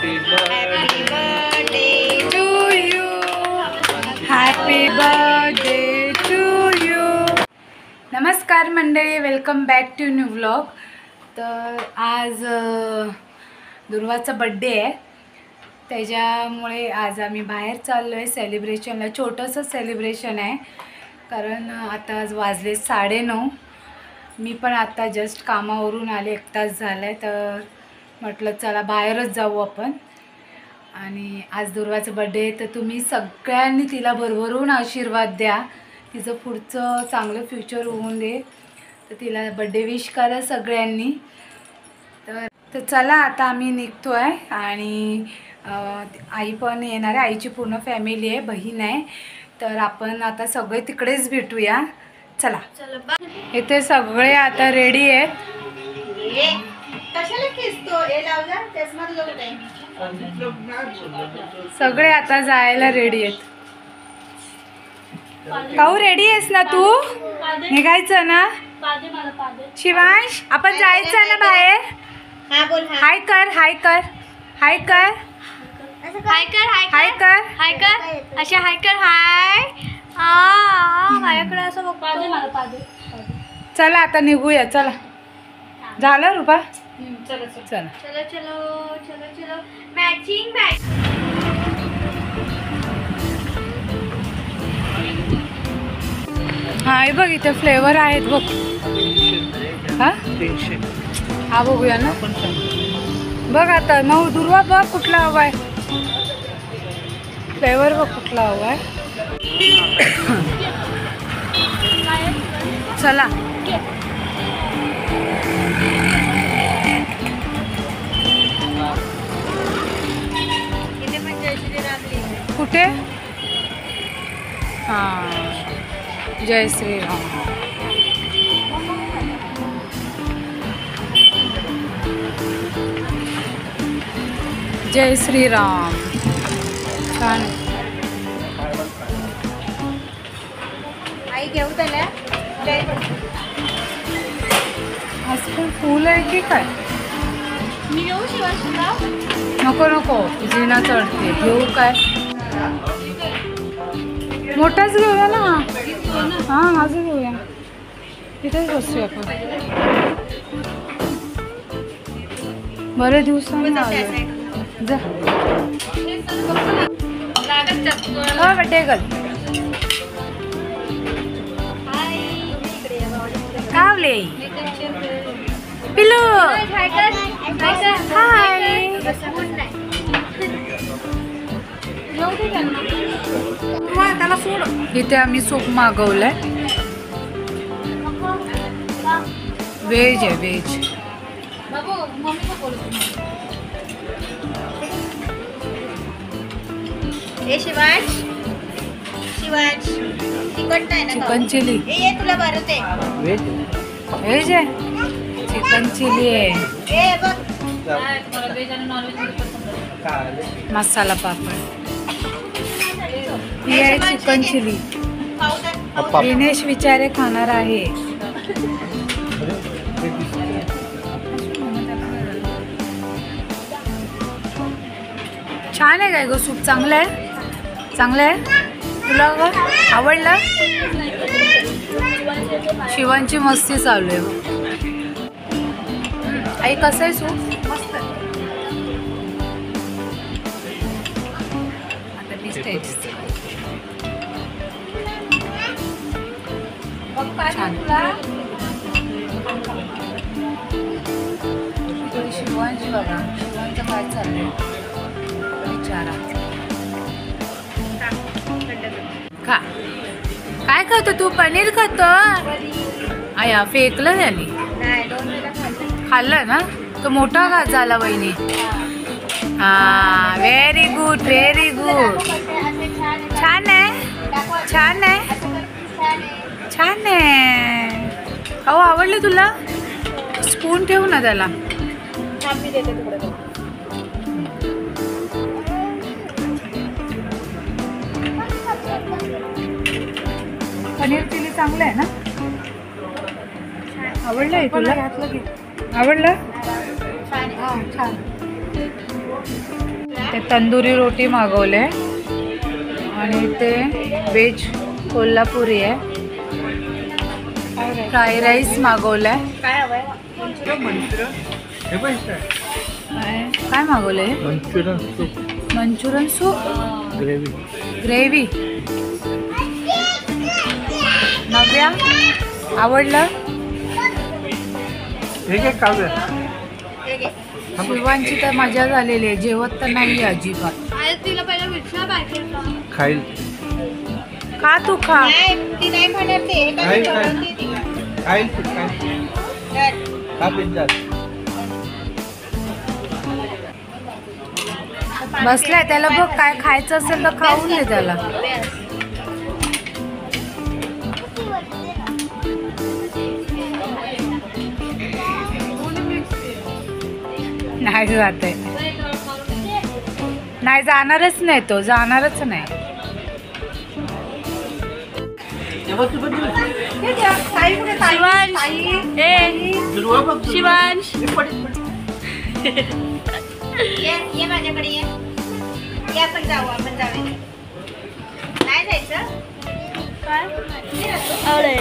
Happy birthday to you. Happy birthday to you. नमस्कार मंडळी, welcome back to new vlog. तर आज दुर्वाचा birthday आहे, त्याच्यामुळे आज आम्ही बाहेर चाललो आहे सेलिब्रेशनला. छोटंसं सेलिब्रेशन आहे, कारण आता आज वाजले 9:30. मी पण आता जस्ट कामावरून आले, 1 तास झाला आहे. तर म्हटलं चला बाहेरच जाऊ आपण. आणि आज दुर्वाचा बड्डे आहे, तर तुम्ही सगळ्यांनी तिला भरभरून आशीर्वाद द्या. तिचं पुढचं चांगलं फ्युचर होऊन दे. तर तिला बड्डे विश करा सगळ्यांनी. तर चला आता आम्ही निघतो आहे. आणि आई पण येणार आहे, आईची पूर्ण फॅमिली आहे, बहीण आहे. तर आपण आता सगळे तिकडेच भेटूया. चला इथे सगळे आता रेडी आहेत. सगळे आता जायला रेडी आहेत. काऊ रेडी आहेस ना तू? निघायचं ना शिवांश? आपण जायचं ना बाहेर. हाय कर, हाय कर, हाय कर, हाय कर, हाय कर, हाय कर, अशा हाय कर, हाय. माझ्याकडे असं बघ. चला आता निघूया. चला झालं रुपा? चला चला चलो चलो चलो चलो. Matching bag. हा हे बघ, इथे फ्लेवर आहेत बघ. हा हा बघूया ना. बघ आता नऊ दुर्वा, बघ कुठला हवा आहे फ्लेवर, बघ कुठला हवा आहे. चला कुठे? हां जय श्रीराम. जय श्रीराम. छान. आई घेऊ त्याला. आजकाल फूल आहे की काय? मी घेऊ शिवाशीला? नको नको, जिना चढते. घेऊ काय? मोठाच घेऊया ना. हां माझं घेऊया, तिथेच बसूया आपण. बरेच दिवसांनी आलोय. जा हो बड्डे गर्ल. कावले पिलू. हाय कर, हाय कर, हाय. त्याला सोड. इथे आम्ही सूप मागवलंय. व्हेज आहे, व्हेज. बाबू मम्मी को बोल. ए शिवांश, शिवांश तिखट नाही ना? Chicken chilli. ये तुला भरत आहे. व्हेज आहे, चिकन चिली आहे. ए बघ, मसाला पापड. ही आहे चिकन चिली. खाऊ दे. दिनेश विचारे खाणार आहे. छान आहे काय गं सूप? चांगलं आहे, चांगलं आहे. तुला ग आवडलं? शिवांची मस्ती चालू आहे. आई कसं आहे सूप? मस्त. आता टेस्ट छान. शिवांची बघा, शिवांचं काय चाललंय विचारा. खा. काय खातो तू? पनीर खातो? आया फेकलं त्याने. खाल्लं ना तो मोठा घास झाला वहिनी. हा व्हेरी गुड, व्हेरी गुड. छान आहे, छान आहे, छान आहे. अहो आवडलं तुला? स्पून ठेवू ना त्याला. पनीर चिली चांगलं आहे ना? आवडलं आहे तुला? आवडलं? छान. ते तंदुरी रोटी मागवले आणि ते व्हेज कोल्हापुरी आहे. फ्राय राईस मागवलाय. काय हवंय? काय मागवले? Manchurian soup gravy. नव्या आवडलं? शिवांची तर मजा झालेली आहे. जेवत तर नाही अजिबात. तिला पहिला विचार पाहिजे खाईल का तू खा? नाही, ती नाही खाणार ते. हे काय जेवण ती. बसलाय त्याला बघ. काय खायचं असेल तर खाऊन दे त्याला. नाही जात आहे. नाही जाणारच नाही. तो जाणारच नाही. शिवांश ये माझ्याकडे ये. या आपण जाऊ, आपण जाऊया. नाही जायचं? अरे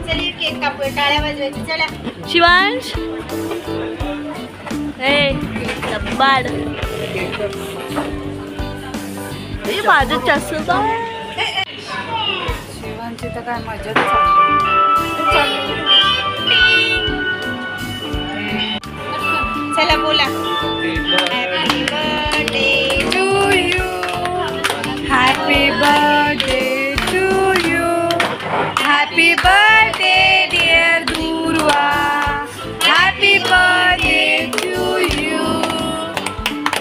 चल ये केक कापूया. टाळ्या वाजवायच्या. चला. शिवांश बाड माझं चष्मा शिवांची तर काय मजाच चालली. चला बोला. Happy birthday to you. Happy birthday to you. Happy birthday dear Durva. Happy birthday to you.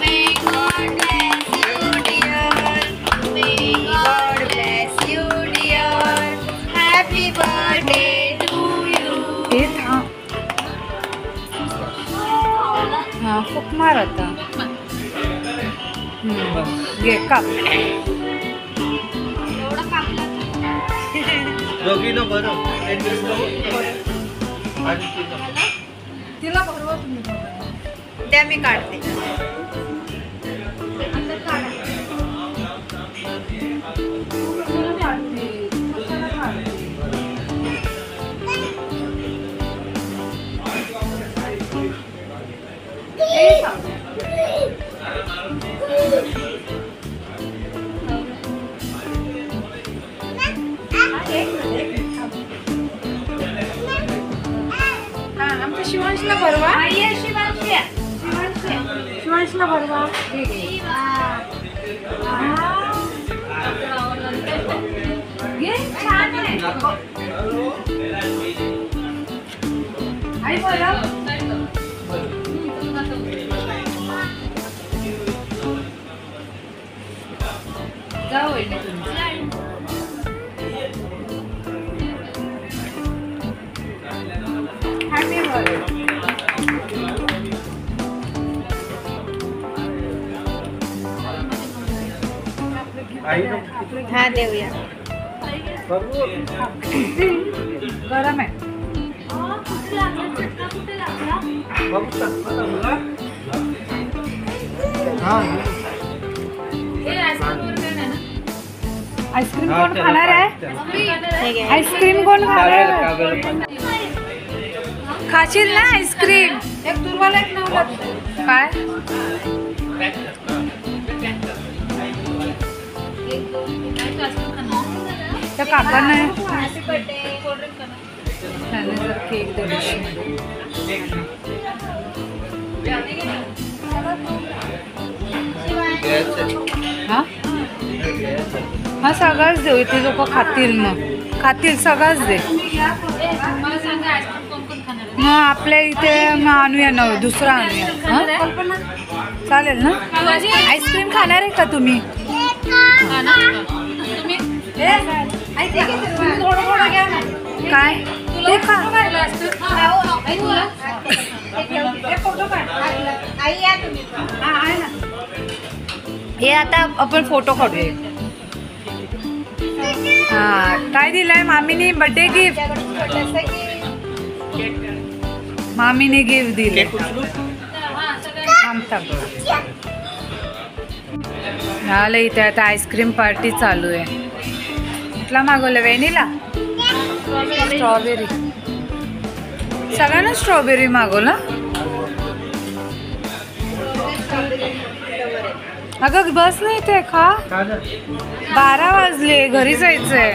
May God bless you, dear. May God bless you, dear. Happy birthday to you. हे थांब. हा फुक मार आता. घे काप. दोघीनं बरं तिला भरवा तुम्ही. द्या मी काढते. आमच्या शिवांशला भरवा. शिवांशला भरवा. घे छान आहे. आई बोला. जाऊ हॅपी बर्थडे. हा देऊया. गरम आहे. आईस्क्रीम कोण खाणार आहे? आईस्क्रीम कोण खाणार आहे? खाशील ना आईस्क्रीम? एक तुरवाला एक नवला. काय त्या काकांना त्याने जर केक हा हा सगळंच देऊ. इथे लोक खातील. मग खातील सगळंच दे. मग आपल्या इथे आणूया ना दुसरा आणूया. हां चालेल ना. आईस्क्रीम खाणार आहे का तुम्ही? काय ते खा. हे आता आपण फोटो काढूया. हा काय दिलाय मामीने बर्थडे गिफ्ट? मामीने गिफ्ट दिले. थांब थांब. झालं इथे आता आईस्क्रीम पार्टी चालू आहे. कुठला मागवलं? Vanilla, strawberry. सगळ्यांना स्ट्रॉबेरी मागवला. अगं बस नाही इथे खा. 12 वाजले, घरी जायचंय.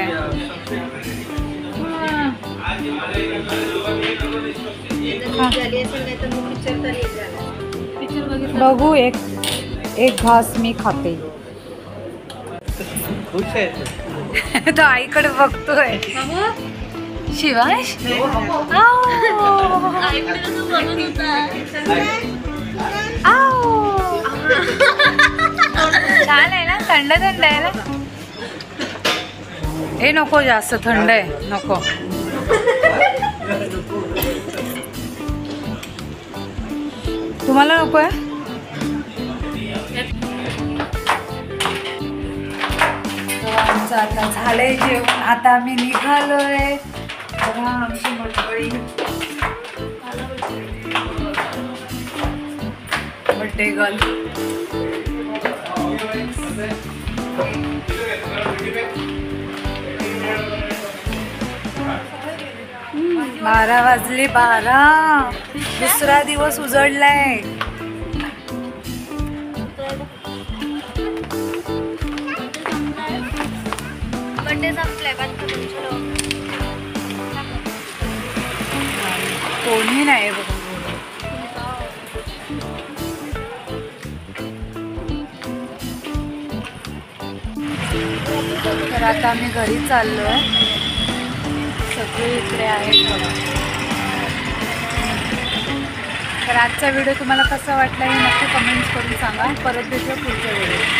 बघू एक घास मी खाते. खुश आहे. तो आईकडे बघतोय. शिवांश छान आहे ना, थंड थंड आहे ना. हे नको, जास्त थंड आहे नको. तुम्हाला नको आहे? आमचं आता झालंय जेवण. आता आम्ही निघालोय. बघा आमची मंडळी. Birthday girl. बारा वाजले. 12. दुसरा दिवस उजळलाय. बर्थडे संपलाय. कोणी नाही बघ. तर आता आम्ही घरी चाललोय. सगळे इकडे आहेत बघा. तर आजचा व्हिडिओ तुम्हाला कसा वाटला हे नक्की कमेंट्स करून सांगा. परत भेटूया पुढच्या व्हिडिओ.